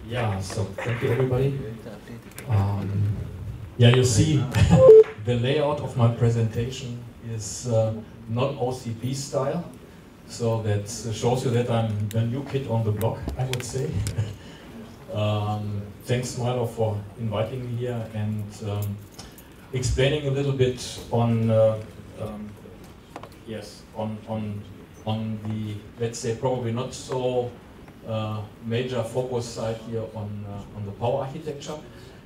Yeah, so thank you everybody. Yeah, you see the layout of my presentation is not OCP style, so that shows you that I'm the new kid on the block, I would say. Thanks Milo for inviting me here and explaining a little bit on on the, let's say, probably not so major focus side here on the power architecture.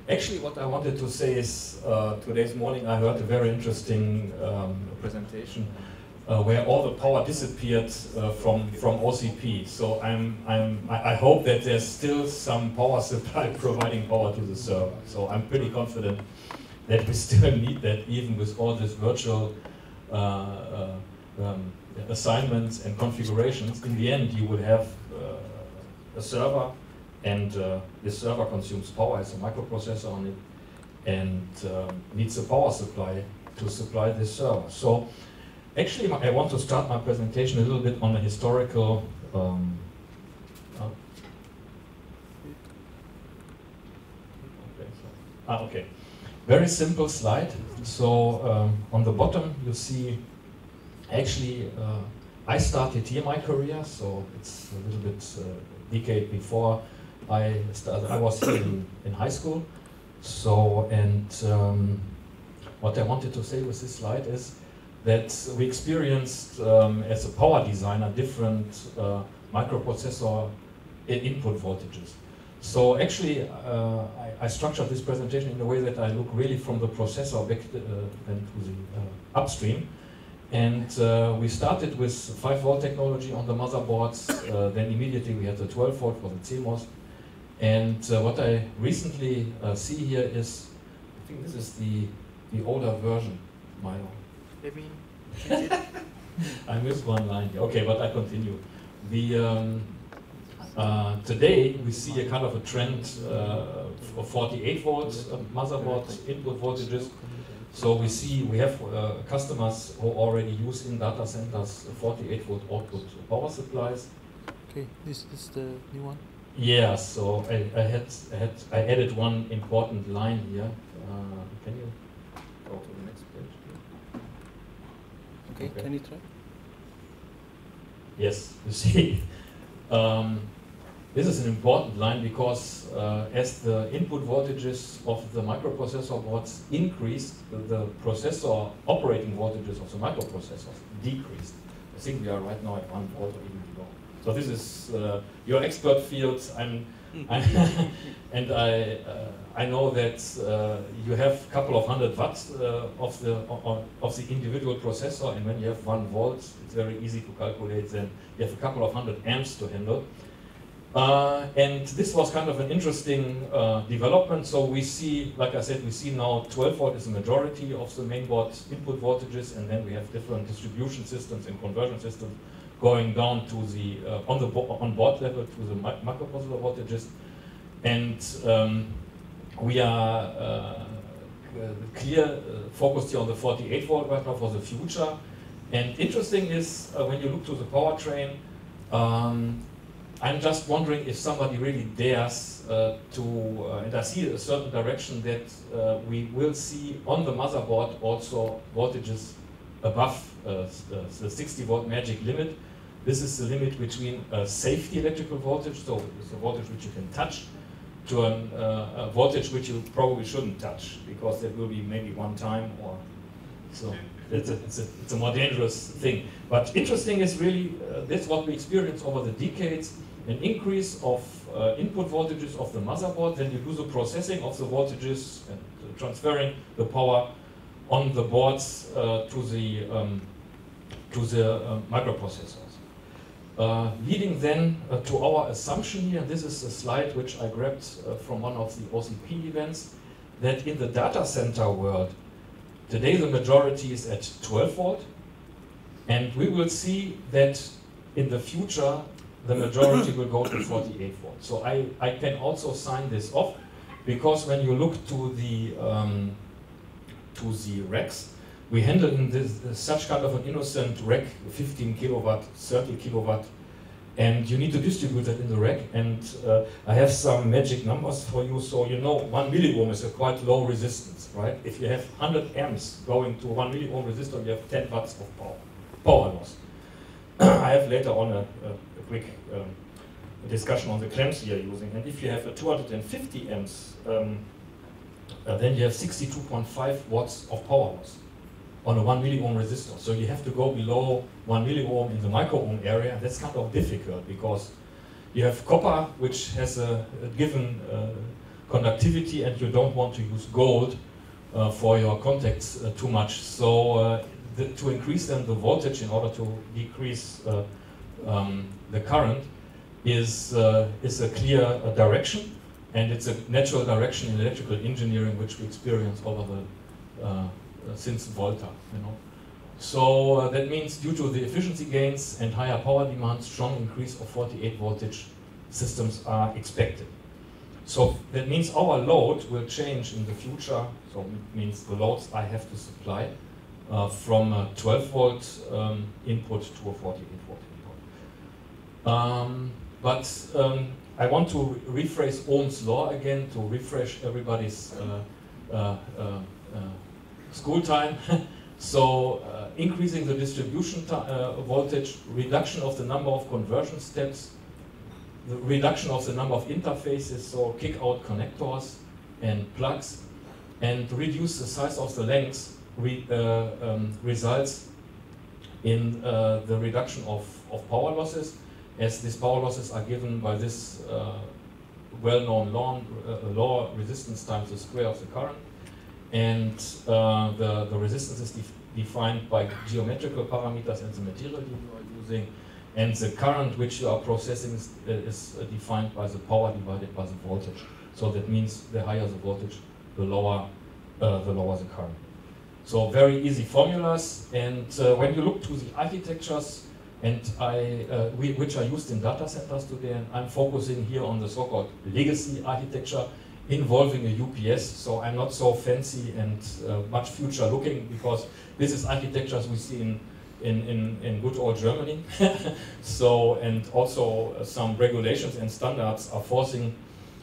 Actually, what I wanted to say is today's morning I heard a very interesting presentation where all the power disappeared from OCP. So I hope that there's still some power supply providing power to the server. So I'm pretty confident that we still need that even with all this virtual assignments and configurations. In the end, you will have a server, and this server consumes power, has a microprocessor on it, and needs a power supply to supply this server. So actually, I want to start my presentation a little bit on a historical okay. Very simple slide. So on the bottom you see, actually I started here my career, so it's a little bit decade before I started. I was here in high school. So, and what I wanted to say with this slide is that we experienced as a power designer different microprocessor input voltages. So actually, I structured this presentation in a way that I look really from the processor back to the upstream. And we started with 5-volt technology on the motherboards. Then immediately we had the 12-volt for the CMOS. And what I recently see here is, I think this is the older version, Milo. I missed one line here. Okay, but I continue. Today we see a kind of a trend of 48 volts motherboard input voltages. So we have customers who already use in data centers 48 volt output power supplies. Okay, this is the new one. Yeah, so I added one important line here. Can you go to the next page? Okay, can you try? Yes, you see. This is an important line because as the input voltages of the microprocessor boards increased, the processor operating voltages of the microprocessors decreased. I think we are right now at 1 volt or even below. So this is your expert field. And I know that you have a couple of 100 watts of the individual processor, and when you have 1 volt, it's very easy to calculate. Then you have a couple of 100 amps to handle. And this was kind of an interesting development. So we see, like I said, we see now 12 volt is the majority of the mainboard input voltages, and then we have different distribution systems and conversion systems going down to the on board level to the microprocessor voltages. And we are clear focused here on the 48 volt right now for the future. And interesting is when you look to the powertrain, I'm just wondering if somebody really dares and I see a certain direction that we will see on the motherboard also voltages above the 60 volt magic limit. This is the limit between a safety electrical voltage, so it's a voltage which you can touch, to a voltage which you probably shouldn't touch, because there will be maybe one time, or so it's a more dangerous thing. But interesting is really that's what we experience over the decades. An increase of input voltages of the motherboard, then you do the processing of the voltages and transferring the power on the boards to the microprocessors. Leading then to our assumption here, this is a slide which I grabbed from one of the OCP events, that in the data center world, today the majority is at 12 volt, and we will see that in the future the majority will go to 48 volts. So I can also sign this off, because when you look to the racks, we handle in this such kind of an innocent rack, 15 kilowatt, 30 kilowatt, And you need to distribute that in the rack. And I have some magic numbers for you. So you know 1 milliohm is a quite low resistance, right? If you have 100 amps going to 1 milliohm resistor, you have 10 watts of power loss. I have later on a quick discussion on the clamps we are using. And if you have a 250 amps, then you have 62.5 watts of power loss on a 1 milliohm resistor. So you have to go below 1 milliohm in the micro-ohm area. That's kind of difficult because you have copper, which has a given conductivity, and you don't want to use gold for your contacts too much. So to increase then the voltage in order to decrease the current is a clear direction, and it's a natural direction in electrical engineering which we experience over the since Volta, you know. So that means due to the efficiency gains and higher power demand, strong increase of 48 voltage systems are expected. So that means our load will change in the future. So it means the loads I have to supply from a 12 volt input to a 48 volt input. I want to rephrase Ohm's law again to refresh everybody's school time. So increasing the distribution voltage, reduction of the number of conversion steps, the reduction of the number of interfaces, so kick out connectors and plugs, and reduce the size of the lengths results in the reduction of power losses, as these power losses are given by this well-known law, resistance times the square of the current. And the resistance is defined by geometrical parameters and the material you are using. And the current which you are processing is defined by the power divided by the voltage. So that means the higher the voltage, the lower the current. So very easy formulas. And when you look to the architectures, and which are used in data centers today, and I'm focusing here on the so-called legacy architecture, involving a UPS, so I'm not so fancy and much future looking, because this is architectures we see in good old Germany. So, and also some regulations and standards are forcing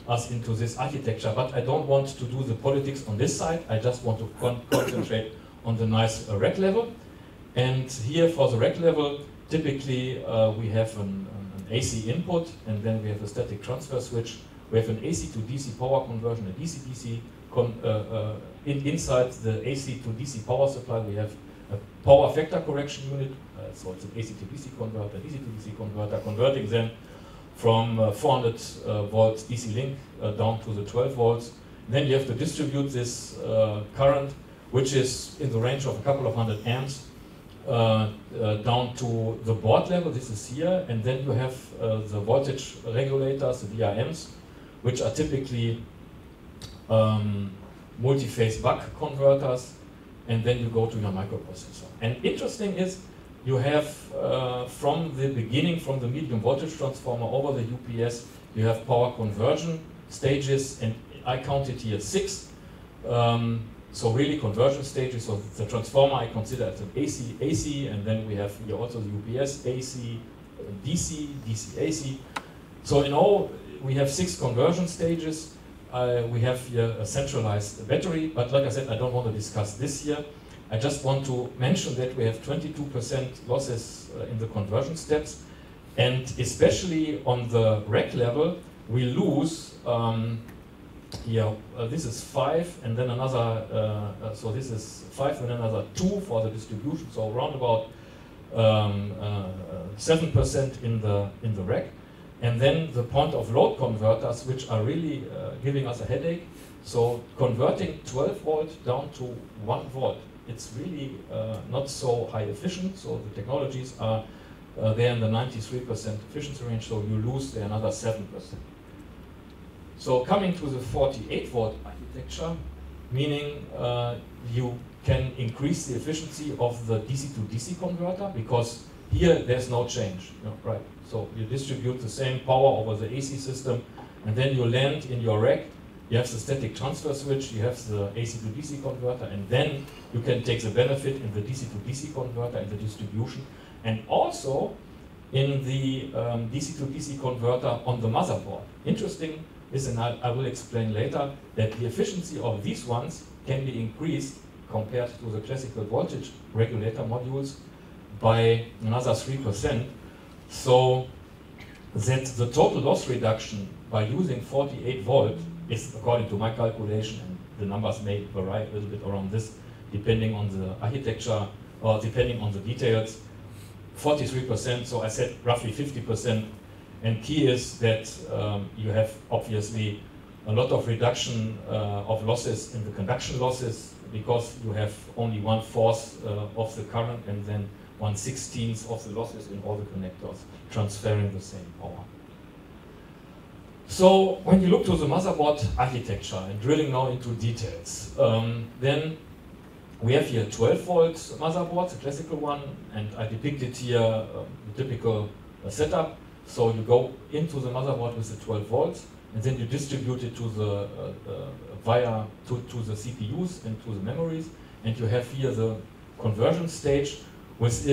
us into this architecture, but I don't want to do the politics on this side. I just want to concentrate on the nice rack level. And here for the rack level, typically we have an AC input, and then we have a static transfer switch. We have an AC to DC power conversion, a DC-DC. Inside the AC to DC power supply, we have a power factor correction unit. So it's an AC to DC converter, DC to DC converter, converting then from 400 volts DC link down to the 12 volts. Then you have to distribute this current, which is in the range of a couple of hundred amps, down to the board level. This is here, and then you have the voltage regulators, the VRMs, which are typically multi-phase buck converters, and then you go to your microprocessor. And interesting is, you have from the beginning, from the medium voltage transformer over the UPS, you have power conversion stages, and I counted here 6. So really conversion stages. So the transformer I consider as an AC, and then we have here also the UPS, AC, DC, DC, AC. So in all, we have 6 conversion stages. We have here a centralized battery, but like I said, I don't want to discuss this here. I just want to mention that we have 22% losses in the conversion steps, and especially on the rack level, we lose here. This is 5, and then another. So this is 5, and then another 2 for the distribution. So around about 7% in the rack. And then the point of load converters, which are really giving us a headache. So converting 12 volt down to 1 volt, it's really not so high efficient. So the technologies are there in the 93% efficiency range, so you lose there another 7%. So coming to the 48 volt architecture, meaning you can increase the efficiency of the DC to DC converter, because here there's no change, you know, right? So you distribute the same power over the AC system, and then you land in your rack. You have the static transfer switch, you have the AC to DC converter, and then you can take the benefit in the DC to DC converter and the distribution. And also, in the DC to DC converter on the motherboard. Interesting is, and I will explain later, that the efficiency of these ones can be increased compared to the classical voltage regulator modules by another 3%. So that the total loss reduction by using 48 volt is, according to my calculation, and the numbers may vary a little bit around this, depending on the architecture or depending on the details, 43%, so I said roughly 50%. And key is that you have obviously a lot of reduction of losses in the conduction losses, because you have only 1/4 of the current and then 1/16 of the losses in all the connectors transferring the same power. So when you look to the motherboard architecture and drilling now into details, then we have here 12 volt motherboards, a classical one, and I depicted here the typical setup. So you go into the motherboard with the 12 volts, and then you distribute it to the via to the CPUs and to the memories, and you have here the conversion stage, which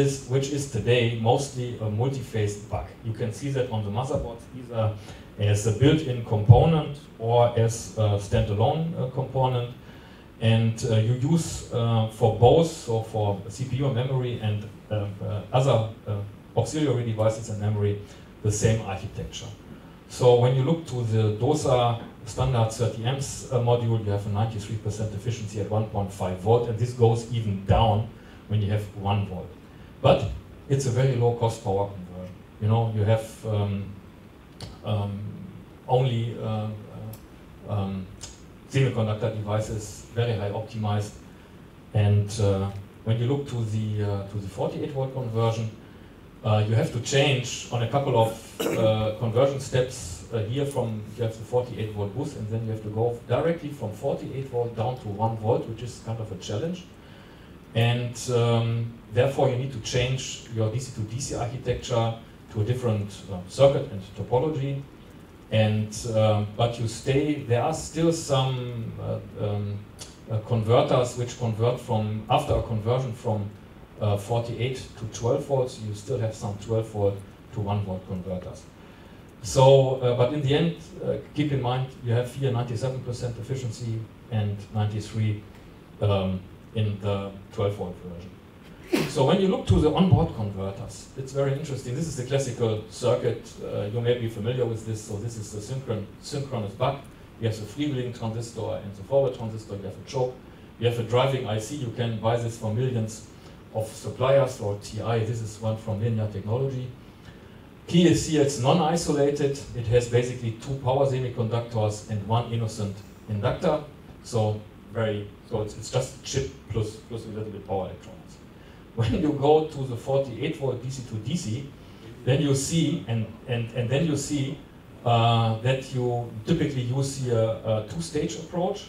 is today mostly a multi-phase buck. You can see that on the motherboard either as a built-in component or as a standalone component, and you use for both, so for CPU and memory and other auxiliary devices and memory, the same architecture. So when you look to the DOSA standard 30 amps module, you have a 93% efficiency at 1.5 volt, and this goes even down when you have 1 volt. But it's a very low cost power conversion. You know, you have only semiconductor devices, very high optimized, and when you look to the 48 volt conversion, you have to change on a couple of conversion steps here. From you have the 48 volt boost, and then you have to go directly from 48 volt down to 1 volt, which is kind of a challenge. And therefore, you need to change your DC to DC architecture to a different circuit and topology. And but you stay. There are still some converters which convert from, after a conversion from 48 to 12 volts, you still have some 12 volt to 1 volt converters. So, but in the end, keep in mind, you have here 97% efficiency and 93 in the 12 volt version. So when you look to the onboard converters, it's very interesting. This is the classical circuit. You may be familiar with this. So this is the synchronous buck. You have the freewheeling transistor and the forward transistor. You have a choke. You have a driving IC. You can buy this for millions of suppliers, or TI. This is one from Linear Technology. Key is here, it's non-isolated. It has basically 2 power semiconductors and 1 innocent inductor. So it's just a chip plus a little bit power electronics. When you go to the 48 volt DC to DC, then you see, and then you see that you typically use here a 2-stage approach.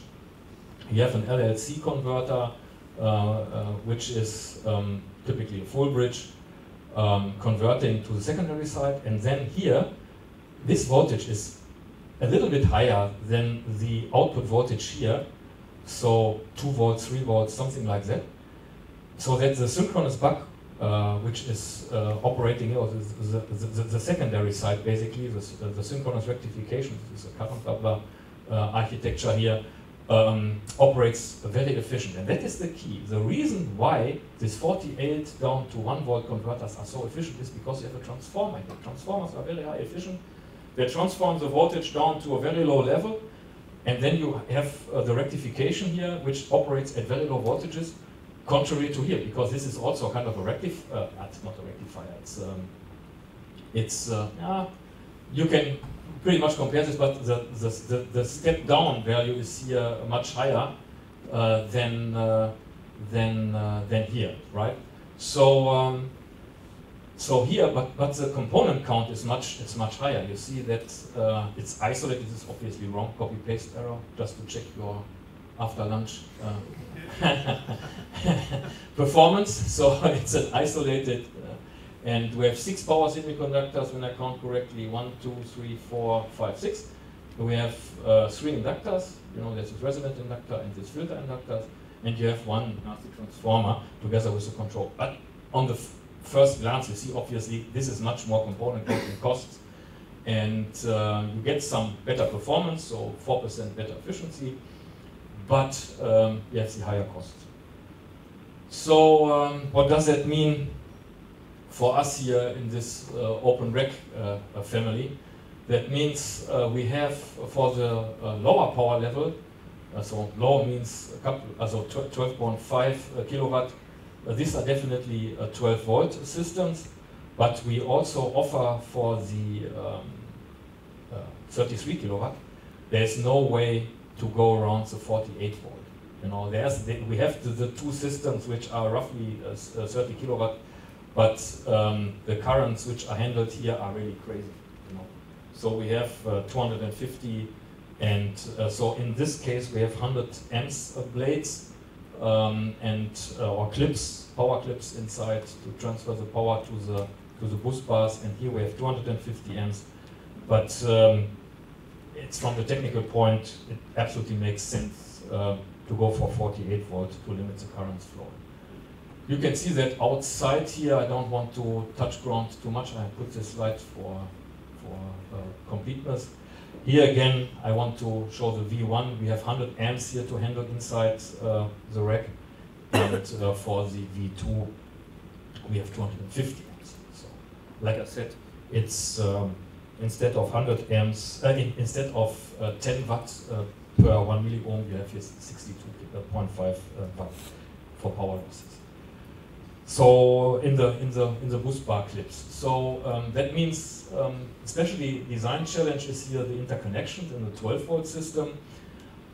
You have an LLC converter, which is typically a full bridge, converting to the secondary side, and then here, this voltage is a little bit higher than the output voltage here, so 2 volts, 3 volts, something like that, so that the synchronous buck, which is operating, or the secondary side basically, the synchronous rectification, this is a current doubler architecture here, operates very efficient, and that is the key. The reason why this 48 down to 1 volt converters are so efficient is because you have a transformer. The transformers are very high efficient. They transform the voltage down to a very low level, and then you have the rectification here, which operates at very low voltages, contrary to here, because this is also kind of a rectifier. It's not a rectifier. You can pretty much compare this, but the step down value is here much higher than here, right? So so here, but the component count is much higher. You see that it's isolated. This is obviously wrong, copy paste error. Just to check your after lunch performance. So it's an isolated. And we have 6 power semiconductors, when I count correctly. 1, 2, 3, 4, 5, 6. We have 3 inductors. You know, there's this resonant inductor and this filter inductors. And you have 1 nasty transformer together with the control. But on the first glance, you see obviously this is much more component costs, and you get some better performance, so 4% better efficiency, but you have the higher cost. So what does that mean for us here in this open rack family? That means we have for the lower power level, so low means a couple, also 12.5 kilowatt. These are definitely 12 volt systems, but we also offer for the 33 kilowatt. There's no way to go around the 48 volt. You know, we have the two systems which are roughly 30 kilowatt, but the currents which are handled here are really crazy. You know, so we have 250, and so in this case we have 100 amps blades or clips, power clips inside to transfer the power to the bus bars, and here we have 250 amps. But it's from the technical point, it absolutely makes sense to go for 48 volt to limit the current flow. You can see that outside here, I don't want to touch ground too much. I put this slide for completeness. Here again, I want to show the V1. We have 100 amps here to handle inside the rack, and for the V2, we have 250 amps. So, like I said, it's instead of 100 amps, instead of 10 watts per 1 milliohm, you have here 62.5 watt for power losses. So in the bus bar clips. So that means, especially design challenge is here the interconnections in the 12 volt system.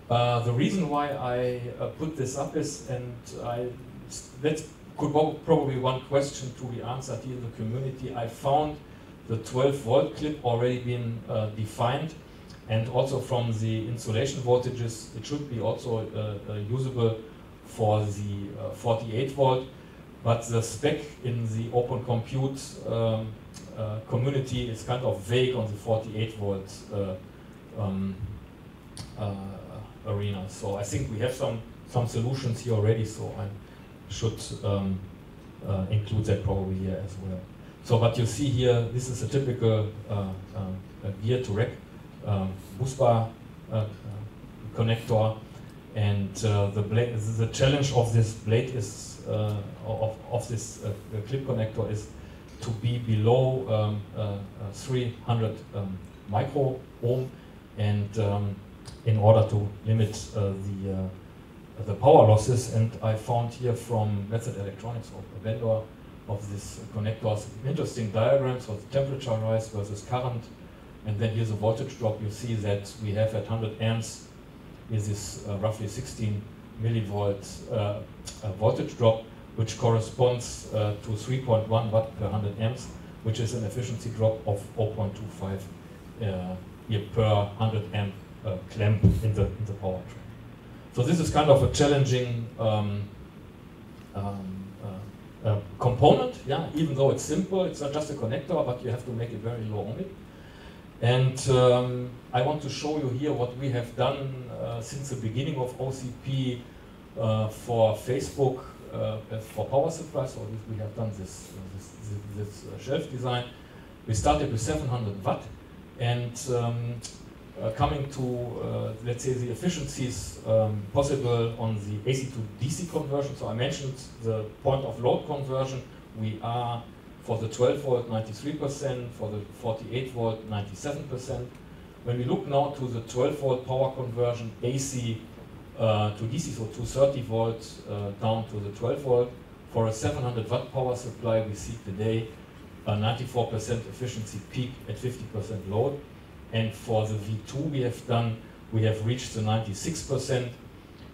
The reason why I put this up is, and that could probably one question to be answered here in the community. I found the 12 volt clip already been defined, and also from the insulation voltages, it should be also usable for the 48 volt. But the spec in the open compute community is kind of vague on the 48 volt arena. So I think we have some solutions here already, so I should include that probably here as well. So what you see here, this is a typical gear to rack bus bar connector, and the challenge of this blade is of this clip connector is to be below 300 micro ohm, and in order to limit the power losses. And I found here from Method Electronics, or a vendor of this connectors, interesting diagrams for the temperature rise versus current, and then here's a voltage drop. You see that we have at 100 amps is this roughly 16 millivolt voltage drop, which corresponds to 3.1 watt per 100 amps, which is an efficiency drop of 0.25 here per 100 amp clamp in the powertrain. So this is kind of a challenging component, yeah. Even though it's simple, it's not just a connector, but you have to make it very low ohmic. And I want to show you here what we have done since the beginning of OCP for Facebook for power supply. So we have done this shelf design. We started with 700 watt, and coming to let's say the efficiencies possible on the AC to DC conversion. So I mentioned the point of load conversion. We are for the 12 volt 93%, for the 48 volt 97%. When we look now to the 12 volt power conversion AC to DC, so 230 volts down to the 12 volt, for a 700 watt power supply, we see today a 94% efficiency peak at 50% load. And for the V2 we have reached the 96%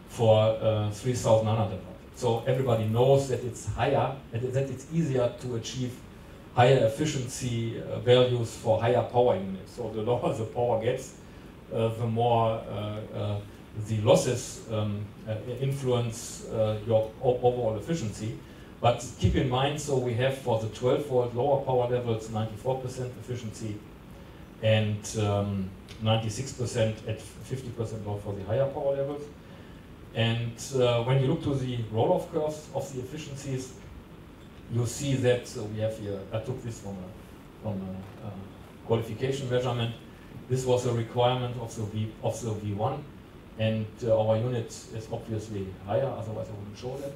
for 3,900 watt. So everybody knows that it's higher, and that it's easier to achieve higher efficiency values for higher power units. So the lower the power gets, the more the losses influence your overall efficiency. But keep in mind, so we have for the 12 volt lower power levels 94% efficiency, and 96% at 50% load for the higher power levels. And when you look to the roll-off curves of the efficiencies, you see that we have here, I took this from a qualification measurement. This was a requirement of the V1, and our unit is obviously higher, otherwise I wouldn't show that.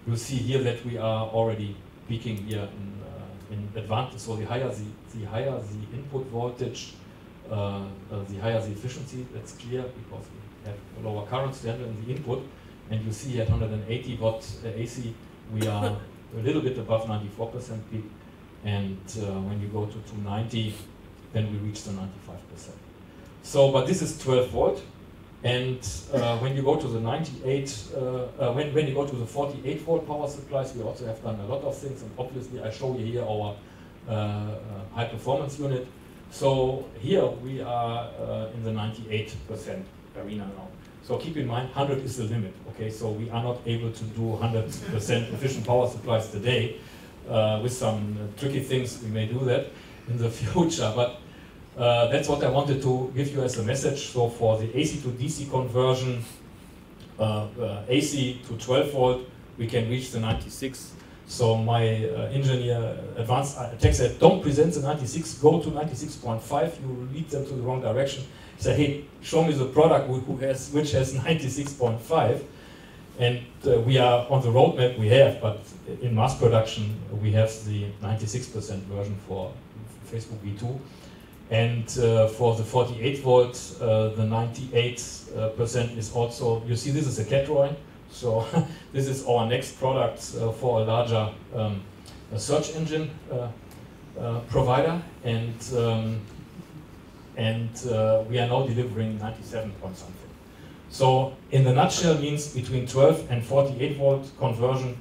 You see here that we are already peaking here in advantage. So the higher the input voltage, the higher the efficiency. That's clear because we have lower currents to handle in the input. And you see at 180 watt AC, we are a little bit above 94% peak. And when you go to 290, then we reach the 95%. So, but this is 12 volt. And when you go to the 98, when you go to the 48 volt power supplies, we also have done a lot of things. And obviously, I show you here our high performance unit. So here we are in the 98% arena now. So keep in mind, 100 is the limit. Okay, so we are not able to do 100% efficient power supplies today. With some tricky things, we may do that in the future. But that's what I wanted to give you as a message. So for the AC to DC conversion, AC to 12 volt, we can reach the 96. So my engineer, advanced tech said, don't present the 96, go to 96.5. You lead them to the wrong direction. He said, hey, show me the product which has 96.5. And we are on the roadmap we have, but in mass production we have the 96% version for Facebook V2. And for the 48 volt, the 98% is also, you see this is a cat drawing. So this is our next product for a larger search engine provider. And we are now delivering 97 point something. So in the nutshell means between 12 and 48 volt conversion,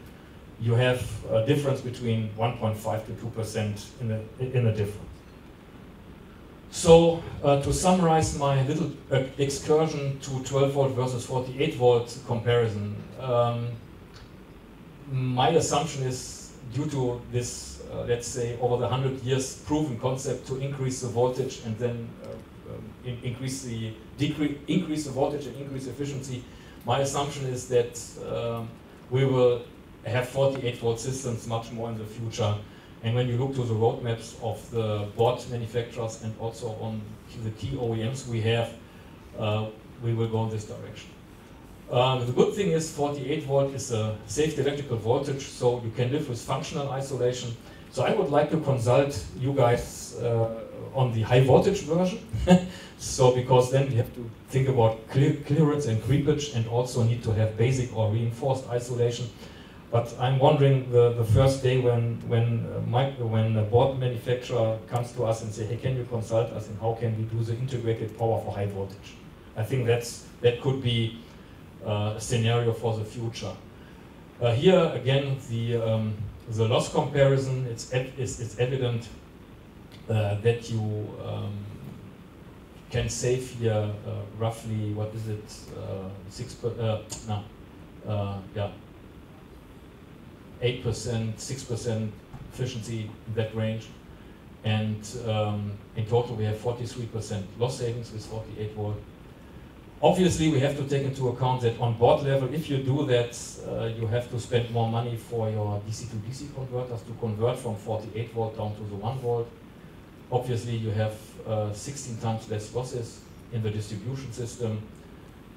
you have a difference between 1.5 to 2% in the difference. So to summarize my little excursion to 12 volt versus 48 volt comparison, my assumption is due to this, let's say, over the 100 years proven concept to increase the voltage and then increase the voltage and increase efficiency. My assumption is that we will have 48 volt systems much more in the future. And when you look to the roadmaps of the board manufacturers and also on the key OEMs we have, we will go in this direction. The good thing is 48 volt is a safe electrical voltage, so you can live with functional isolation. So I would like to consult you guys on the high voltage version. So because then we have to think about clearance and creepage and also need to have basic or reinforced isolation. But I'm wondering the first day when a board manufacturer comes to us and say, hey, can you consult us and how can we do the integrated power for high voltage? I think that could be a scenario for the future. Here again, the loss comparison, it's evident that you can save here roughly, what is it, 8%, 6% efficiency in that range. And in total we have 43% loss savings with 48 volt. Obviously we have to take into account that on board level, if you do that, you have to spend more money for your DC to DC converters to convert from 48 volt down to the 1 volt. Obviously you have 16 times less losses in the distribution system,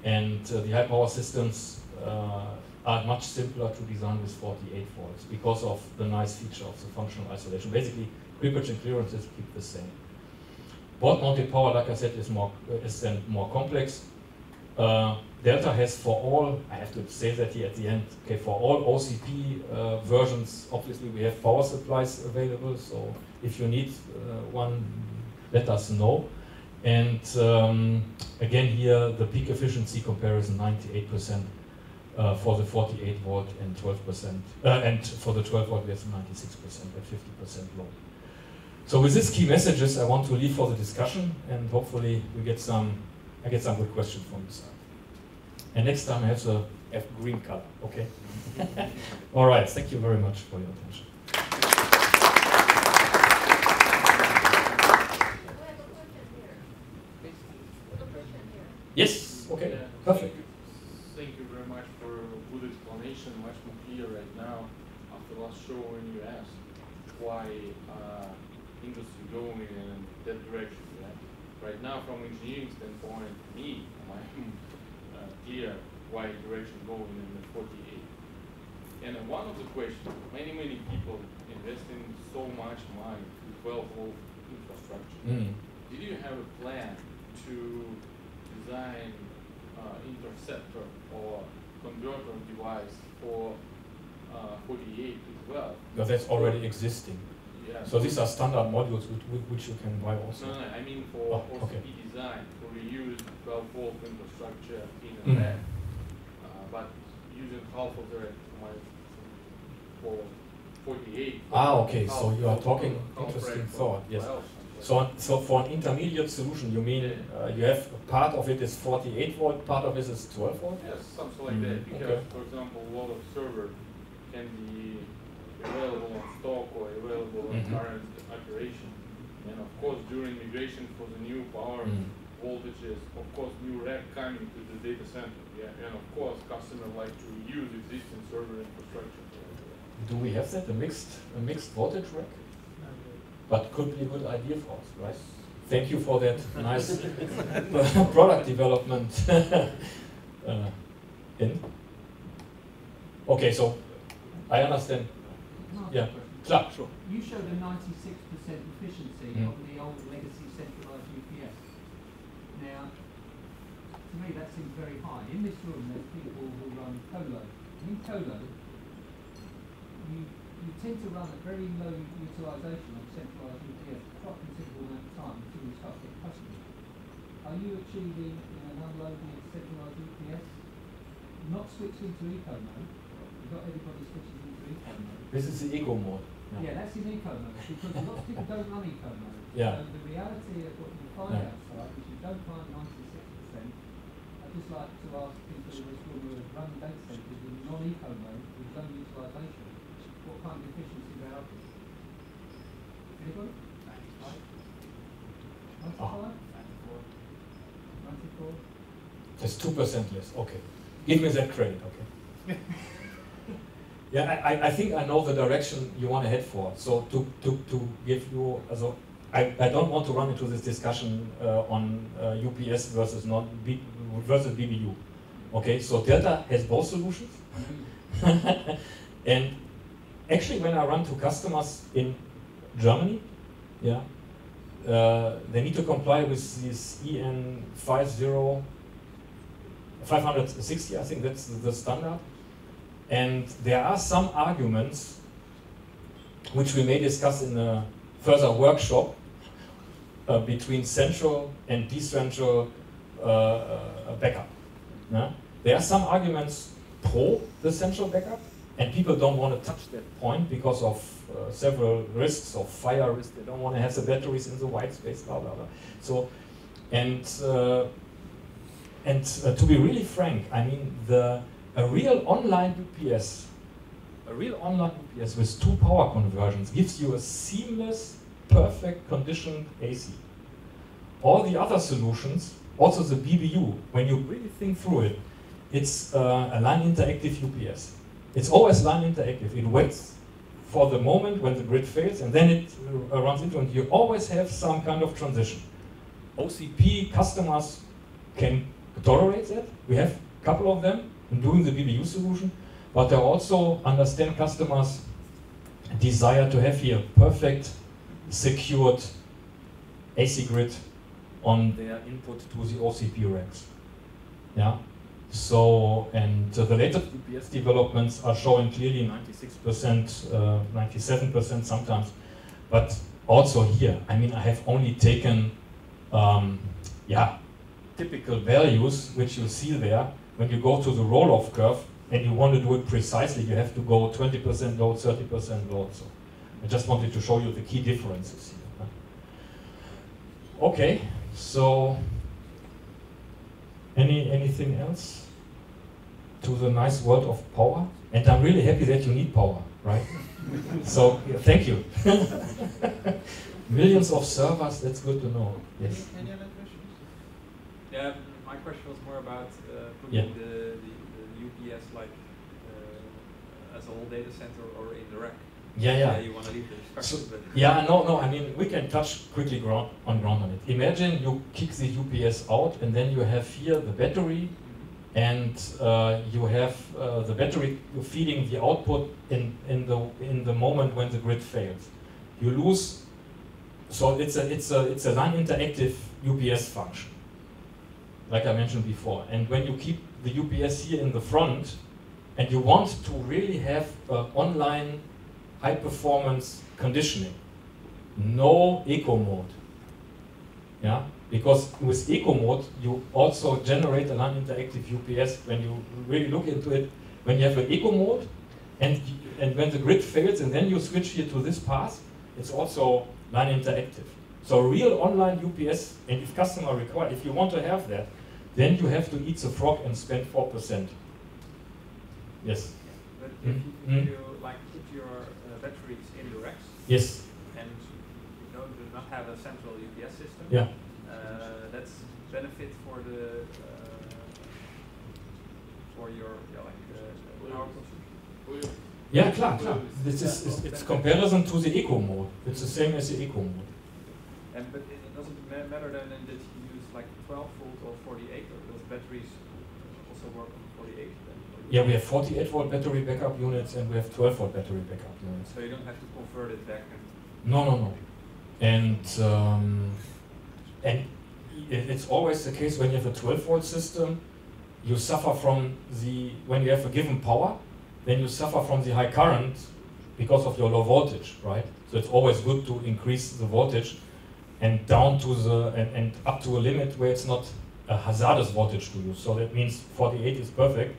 and the high power systems are much simpler to design with 48 volts because of the nice feature of the functional isolation. Basically, creepage and clearances keep the same. Board mounted power, like I said, is then more complex. Delta has for all, I have to say that here at the end, okay, for all OCP versions, obviously we have power supplies available, so if you need one, let us know. And again here, the peak efficiency comparison, 98% for the 48 volt and 12%, and for the 12 volt we have 96% at 50% load. So with these key messages, I want to leave for the discussion, and hopefully we get some good questions from this side. And next time I have the green color, okay? All right, thank you very much for your attention. Yes, okay, perfect. Thank you very much for a good explanation that direction. Yeah? Right now, from engineering standpoint, I'm clear why direction going in the 48. And one of the questions, many people investing so much money in 12-volt infrastructure. Did you have a plan to design interceptor or converter device for 48 as well? Because that's already existing. Yeah. So these are standard modules which you can buy also. No, I mean for OCP okay. design, for reuse 12-volt infrastructure in a rack, but using half of the rack for 48. Okay, so you are talking interesting thought, yes. So for an intermediate solution, you mean you have part of it is 48 volt, part of it is 12 volt? Yes, something like that. Because, for example, a lot of server can be available on stock or available on current operation. And of course, during migration for the new power voltages, of course, new rack coming to the data center. Yeah, and of course, customer like to use existing server infrastructure. Do we have that, a mixed voltage rack? But could be a good idea for us, right? Thank you for that nice product development. Okay, so I understand. Yeah, klar, sure. You showed a 96% efficiency on the old legacy centralized UPS. Now, to me that seems very high. In this room there's people who run colo. In colo, you tend to run at very low utilisation of centralised UPS for quite a considerable amount of time until you start to get customers. Are you achieving an unloading of centralised UPS, not switching to eco mode? You've got everybody switching into eco mode. This is the eco mode. Yeah, that's in eco mode because a lot of people don't run eco mode. Yeah. So the reality of what you find outside is you don't find 96%. I'd just like to ask people in this room who are running data centres in non-eco mode with low utilisation. What kind of efficiency they are? Anybody? 95? 94? That's 2% less, okay. Give me that credit, okay. Yeah, I think I know the direction you want to head for. So to give you, also, I don't want to run into this discussion on UPS versus versus BBU. Okay, so Delta has both solutions. And actually, when I run to customers in Germany, yeah, they need to comply with this EN 560, I think that's the standard. And there are some arguments which we may discuss in a further workshop between central and decentral backup. Yeah? There are some arguments pro the central backup, and people don't want to touch that point because of several risks of fire risk. They don't want to have the batteries in the white space, blah blah blah. So, and to be really frank, I mean a real online UPS with 2 power conversions gives you a seamless, perfect conditioned AC. All the other solutions, also the BBU, when you really think through it, it's a line interactive UPS. It's always line interactive. It waits for the moment when the grid fails, and then it runs into, and you always have some kind of transition. OCP customers can tolerate that. We have a couple of them in doing the BBU solution, but they also understand customers' desire to have here perfect, secured AC grid on their input to the OCP racks. Yeah. So, and the latest UPS developments are showing clearly 96%, 97% sometimes. But also here, I mean, I have only taken, typical values, which you see there. When you go to the roll-off curve and you want to do it precisely, you have to go 20% load, 30% load. So I just wanted to show you the key differences here. Okay, so anything else to the nice world of power? And I'm really happy that you need power, right? So yeah, thank you. Millions of servers, that's good to know. Yes. Any other questions? Yeah, my question was more about putting the UPS like as a whole data center or in the rack. Yeah. You want to leave the discussion, So, but yeah, no, I mean, we can touch quickly ground on it. Imagine you kick the UPS out, and then you have here the battery, and you have the battery feeding the output in the moment when the grid fails. You lose, so it's a non-interactive UPS function, like I mentioned before. And when you keep the UPS here in the front, and you want to really have online high performance conditioning, no eco mode. Yeah, because with eco mode you also generate a non-interactive UPS. When you really look into it, when you have an eco mode, and when the grid fails, and then you switch here to this path, it's also non-interactive. So real online UPS, and if customer require, if you want to have that, then you have to eat the frog and spend 4%. Yes. But if you like put your batteries in the racks, Yes. and you do not have a central UPS system, Yeah. that's benefit for the for your power consumption. Yeah, klar. This is it's comparison to the eco mode. It's the same as the eco mode. But it doesn't matter then that you use like 12 volt or 48, or those batteries also work on 48 then? Yeah, we have 48 volt battery backup units, and we have 12 volt battery backup units. So you don't have to convert it back. No. And it's always the case when you have a 12 volt system, you suffer from when you have a given power, then you suffer from the high current because of your low voltage, right? So it's always good to increase the voltage and down to and up to a limit where it's not a hazardous voltage to you. So that means 48 is perfect.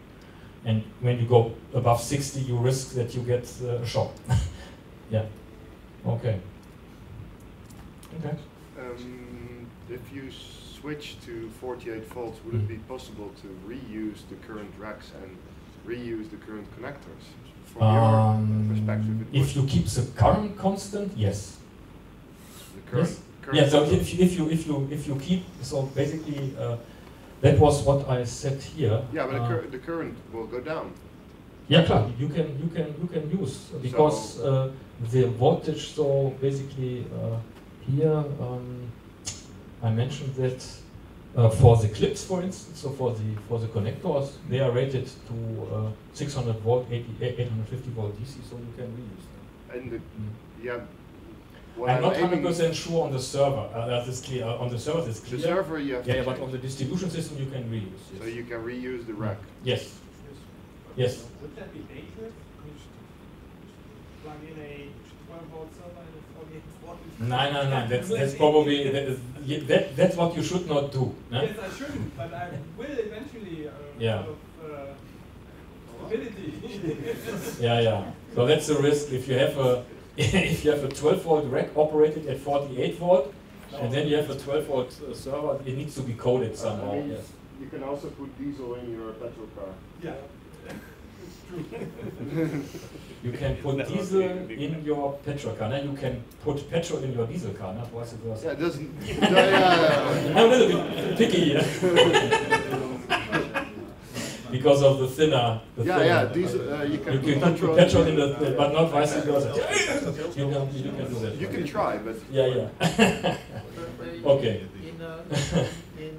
And when you go above 60, you risk that you get a shock. Yeah. Okay. If you switch to 48 volts, would it be possible to reuse the current racks and reuse the current connectors? From your perspective, if you keep the current constant, yes. The current, Yes. current Yeah. So if you keep, so basically that was what I said here. yeah, but the current will go down. Yeah, klar. You can use because the voltage. So basically here I mentioned that for the clips, for instance, so for the connectors, they are rated to 600 volt, 850 volt DC, so you can reuse them. And yeah. I'm not 100% sure on the server. That is clear. On the server, it's clear. The server, you have to Yeah, but change. on the distribution system, you can reuse. Yes. So you can reuse the rack. Yes. Yes. Would that be dangerous? Plug in a 12 volt server and a 48 volt? No. That's probably that's what you should not do. No? Yes, I shouldn't, but I will eventually. Yeah. Stability. Yeah. So that's the risk if you have a if you have a 12 volt rack operated at 48 volt, and then you have a 12 volt server, it needs to be coded somehow. Yes. You can also put diesel in your petrol car. Yeah. You can put diesel in your petrol car. Now you can put petrol in your diesel car, not vice versa. Yeah, it doesn't. Yeah. I'm a little bit picky here. Because of the thinner. Diesel. You can You can put petrol in the, but not vice versa. You can do that. You can try, but Yeah. Okay. In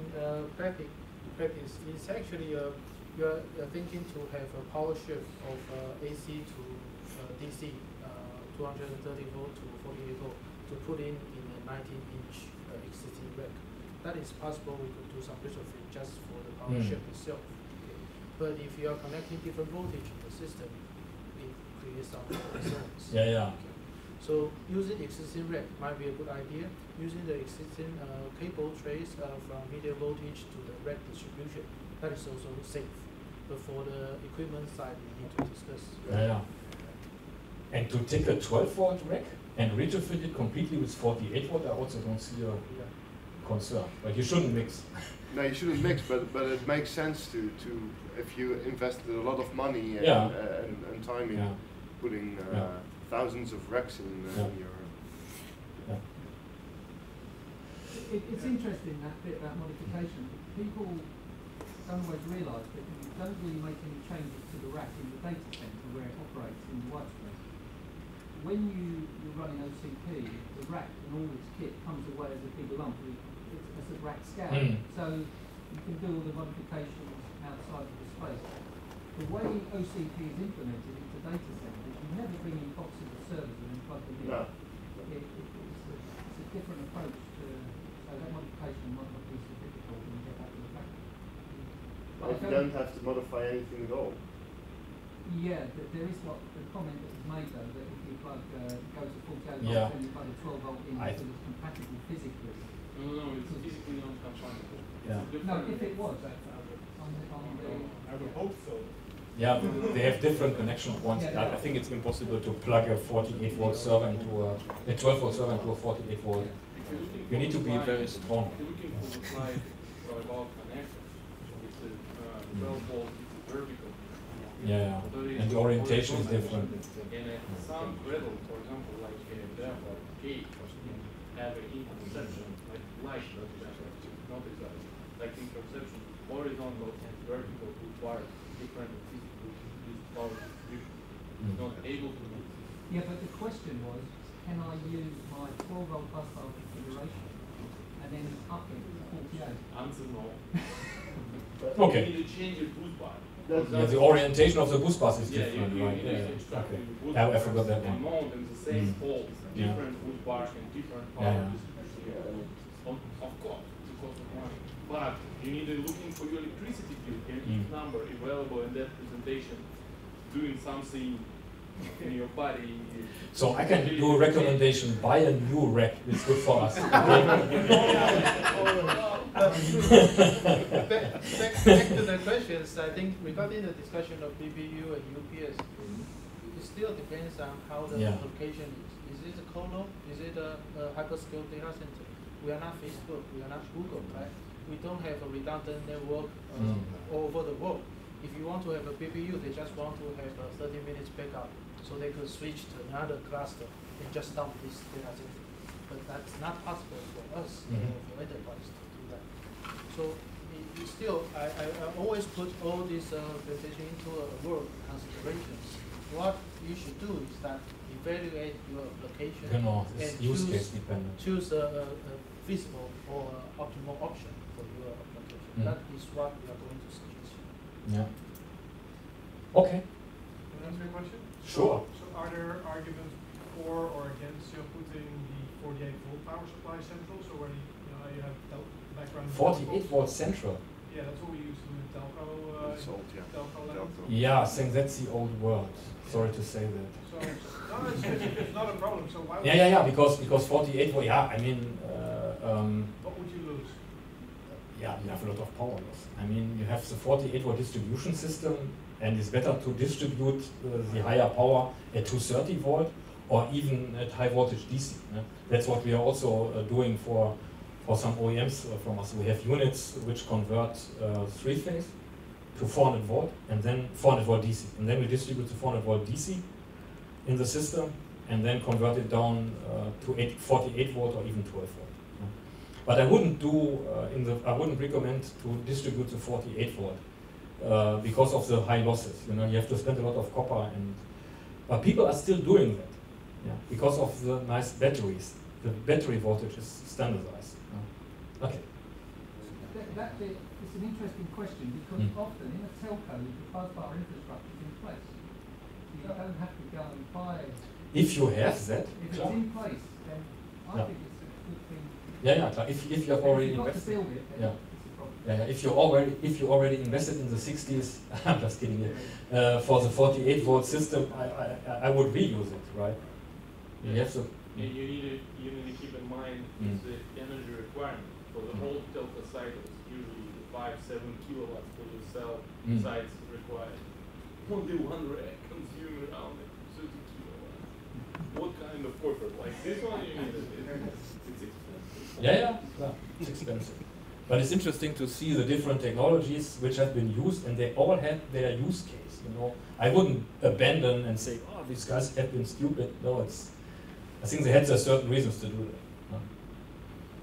practice, it's actually you are thinking to have a power shift of AC to DC, 230 volt to 48 volt, to put in a 19-inch existing rack. That is possible. We could do some retrofit just for the power shift itself. Okay. But if you are connecting different voltage in the system, it creates some concerns. Yeah. So using existing rack might be a good idea. Using the existing cable trays from medium voltage to the rack distribution, that is also safe. But for the equipment side, we need to discuss. Yeah. And to take a 12 volt rack and retrofit it completely with 48 volt, I also don't see a concern. But you shouldn't mix. no, you shouldn't mix. But it makes sense to if you invested a lot of money and, and time in putting thousands of racks in your. It's interesting that modification. People don't always realise that you don't really make any changes to the rack in the data centre where it operates in the white space. when you're running OCP, the rack and all its kit comes away as a big lump. It's a rack scale. So you can do all the modifications outside of the space. The way OCP is implemented into data centers, you never bring in boxes of servers and then plug them in. No. It's a different approach to, so that modification might not be so difficult when you get back to the factory. But you don't have to modify anything at all. Yeah, there is what the comment that was made though, that if you plug, go to 48 volts, Yeah. then you plug a 12 volt in because it's compatible physically. No, it's physically not compatible. Yeah. No, if it was, on the I would hope so. Yeah, they have different connection points. Yeah. I think it's impossible to plug a 48 volt server into a 12 volt server into a 48 volt. You need to be very strong. If you're looking for the slide about connector, it's a 12 volt, it's a vertical. Yeah, and the orientation is different. And some cradle, for example, like therefore gate, have an interception, like light, not exactly, like interception, horizontal and vertical require different physical power distribution. It's not able to move. Yeah, but the question was, can I use my 12 volt bus bar configuration and then up it to 48? Answer no. Okay. You need to change your boost bar. Yeah, the orientation of the boost bus is Yeah, different, you right? need Yeah. to extract Okay. your boost I bar forgot that and one. mount in the same hole, Yeah. different boost bar and different power Yeah. distribution. Of course, it's a cost of money. But you need to looking for your electricity bill and each number available in that presentation, doing something in your body. So I can do a recommendation, buy a new rack, it's good for us. Back to the questions, I think regarding the discussion of BBU and UPS, it still depends on how the Yeah. location is. Is it a colo? Is it a hyperscale data center? We are not Facebook, we are not Google, right? We don't have a redundant network all over the world. If you want to have a BBU, they just want to have a 30 minutes backup, so they could switch to another cluster and just dump this data center. But that's not possible for us, for enterprise to do that. So it still, I always put all this presentation into a work considerations. What you should do is that evaluate your application Genau, and it's use case dependent. choose a feasible or optimal option for your application. That is what we are going to suggest you. Yeah. Okay. Can I answer your question? Sure. So are there arguments for or against putting the 48 volt power supply central? So where you have background. 48 volt central. Yeah, that's what we use to do in telco. It's old, yeah. Telco land. Telco. Yeah, I think that's the old world. Sorry to say that. So no, it's not a problem. So why? Yeah, because 48 volt, yeah, I mean, What would you lose? yeah, you have a lot of power loss. I mean, you have the 48 volt distribution system, and it's better to distribute the higher power at 230 volt or even at high voltage DC. That's what we are also doing for some OEMs from us. We have units which convert three-phase to 400 volt and then 400 volt DC. And then we distribute the 400 volt DC in the system and then convert it down to 48 volt or even 12 volt. But I wouldn't do I wouldn't recommend to distribute the 48 volt because of the high losses. You have to spend a lot of copper, but people are still doing that. Yeah, because of the nice batteries. The battery voltage is standardized. Okay. That bit is an interesting question because often in a telco the busbar infrastructure is in place. You don't have to go and buy. If you have that, If it's in place, then I think it's a good thing. Yeah, klar. If you have already If you've got to invested, build it, then yeah. it's a problem. Yeah, if you already invested in the 60s, I'm just kidding you. For the 48 volt system, I would reuse it, right? You have to. And you need to keep in mind the energy requirement for the whole telco cycle. Usually the 5-7 kilowatts for the cell sites required. Only one rack consume around 30 kilowatts. What kind of corporate like this one you need? It's expensive. Yeah, klar. It's expensive. But it's interesting to see the different technologies which have been used, and they all had their use case. I wouldn't abandon and say, "Oh, these guys have been stupid." No, I think they had their certain reasons to do that.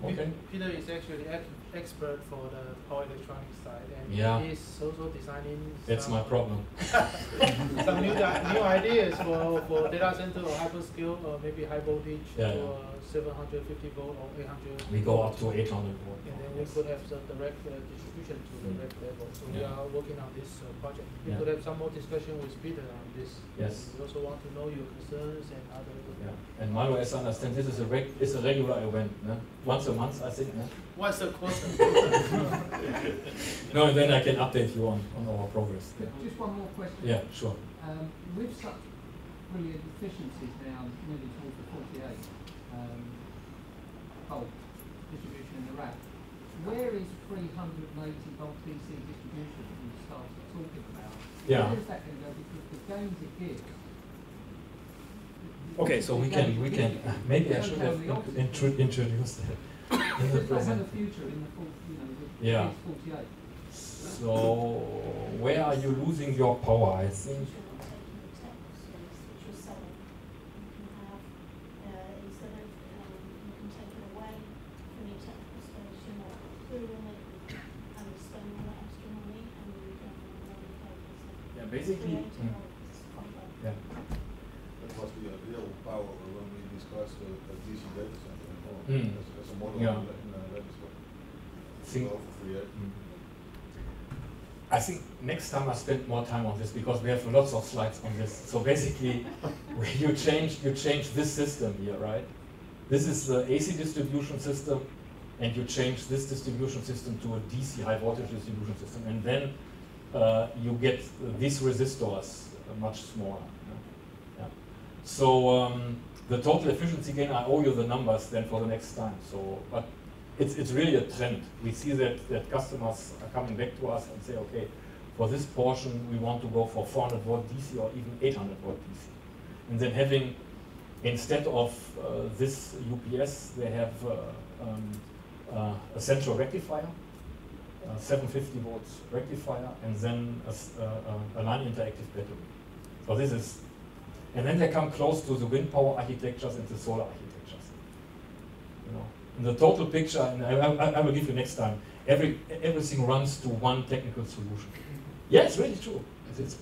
Okay. Peter is actually expert for the power electronics side, and Yeah. he's also designing. That's my problem. Some new ideas for data center or hyperscale, or maybe high voltage, Yeah, or 750 volt or 800. We go up to 800 volt. And then we could have the direct distribution to the rack level. So we Yeah. are working on this project. We Yeah. could have some more discussion with Peter on this. Yes. We also want to know your concerns and other. Yeah. And Mario, as I understand, this is a regular event, no? Once a month, I think. No? What's the quarter? No, and then I can update you on our progress. Yeah. Just one more question. Yeah, sure. With such brilliant efficiencies now moving towards the 48 volt distribution in the rack, where is 380 volt DC distribution that you started talking about? Yeah. Where is that going to go? Because the gains it gives. Okay, so we can maybe I should have introduced that in the Does that have present. a future in the full, you know, with Yeah. 48? So where are you losing your power? I think. Yeah, basically. Yeah. That was the ideal power when we discussed the DC data center and all. Mm. As a model Yeah. in register. Think- Over 48. I think next time I spend more time on this because we have lots of slides on this. So basically, you change this system here, right? This is the AC distribution system, and you change this distribution system to a DC high voltage distribution system, and then you get these resistors much smaller. Yeah. So the total efficiency gain, I owe you the numbers then for the next time. So, but it's really a trend. We see that customers are coming back to us and say, okay, for this portion we want to go for 400 volt DC or even 800 volt DC. And then having, instead of this UPS, they have a central rectifier, 750 volts rectifier, and then a line interactive battery. So this is, and then they come close to the wind power architectures and the solar architectures. You know, in the total picture, and I will give you next time, everything runs to one technical solution. Yeah, it's really true. It's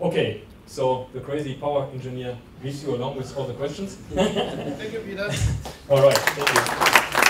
okay, so the crazy power engineer leaves you along with all the questions. Thank you, Peter. All right, thank you.